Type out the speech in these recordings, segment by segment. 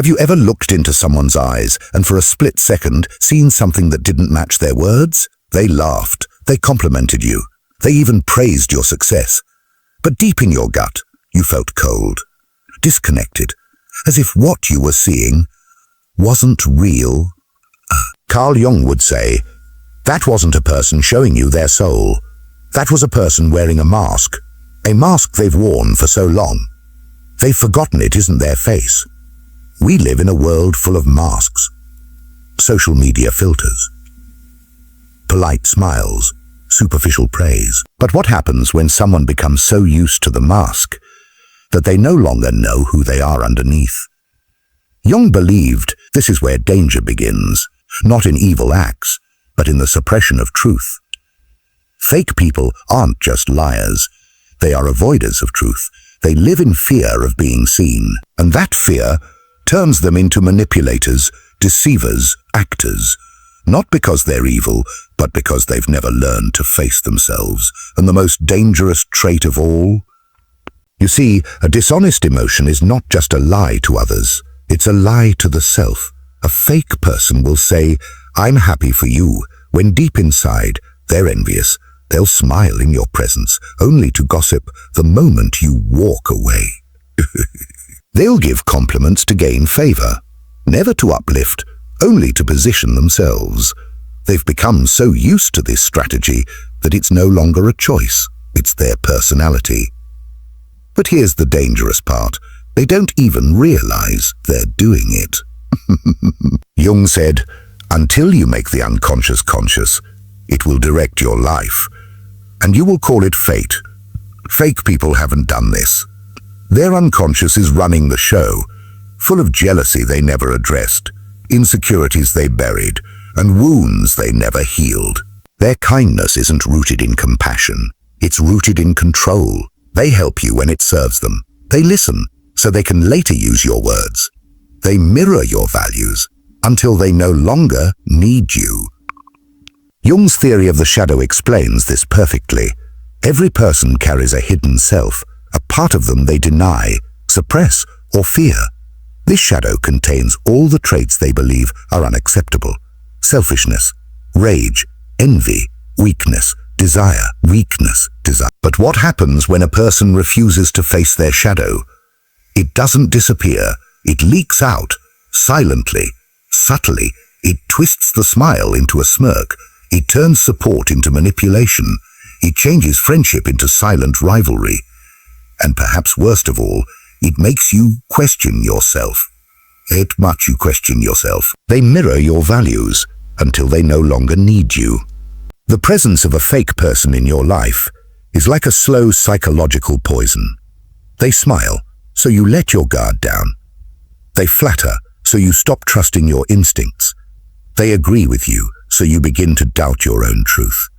Have you ever looked into someone's eyes and for a split second seen something that didn't match their words? They laughed, they complimented you, they even praised your success. But deep in your gut, you felt cold, disconnected, as if what you were seeing wasn't real. Carl Jung would say, that wasn't a person showing you their soul. That was a person wearing a mask they've worn for so long. They've forgotten it isn't their face. We live in a world full of masks, social media filters, polite smiles, superficial praise. But what happens when someone becomes so used to the mask that they no longer know who they are underneath? Jung believed this is where danger begins, not in evil acts, but in the suppression of truth. Fake people aren't just liars. They are avoiders of truth. They live in fear of being seen, and that fear turns them into manipulators, deceivers, actors, not because they're evil, but because they've never learned to face themselves. And the most dangerous trait of all? You see, a dishonest emotion is not just a lie to others, it's a lie to the self. A fake person will say, I'm happy for you, when deep inside, they're envious. They'll smile in your presence, only to gossip the moment you walk away. They'll give compliments to gain favor, never to uplift, only to position themselves. They've become so used to this strategy that it's no longer a choice, it's their personality. But here's the dangerous part. They don't even realize they're doing it. Jung said, until you make the unconscious conscious, it will direct your life. And you will call it fate. Fake people haven't done this. Their unconscious is running the show, full of jealousy they never addressed, insecurities they buried, and wounds they never healed. Their kindness isn't rooted in compassion. It's rooted in control. They help you when it serves them. They listen, so they can later use your words. They mirror your values until they no longer need you. Jung's theory of the shadow explains this perfectly. Every person carries a hidden self, a part of them they deny, suppress, or fear. This shadow contains all the traits they believe are unacceptable: selfishness, rage, envy, weakness, desire. But what happens when a person refuses to face their shadow? It doesn't disappear. It leaks out, silently, subtly. It twists the smile into a smirk. It turns support into manipulation. It changes friendship into silent rivalry. And perhaps worst of all, it makes you question yourself. It much you question yourself. They mirror your values until they no longer need you. The presence of a fake person in your life is like a slow psychological poison. They smile, so you let your guard down. They flatter, so you stop trusting your instincts. They agree with you, so you begin to doubt your own truth.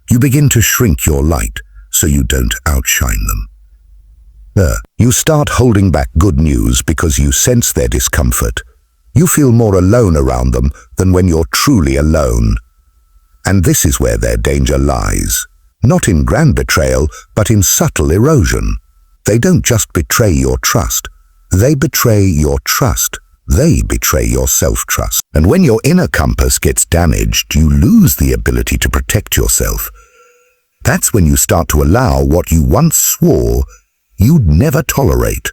You begin to shrink your light, so you don't outshine them. You start holding back good news because you sense their discomfort. You feel more alone around them than when you're truly alone. And this is where their danger lies. Not in grand betrayal, but in subtle erosion. They don't just betray your trust. They betray your trust. They betray your self-trust. And when your inner compass gets damaged, you lose the ability to protect yourself. That's when you start to allow what you once swore you'd never tolerate.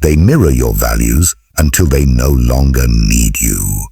They mirror your values until they no longer need you.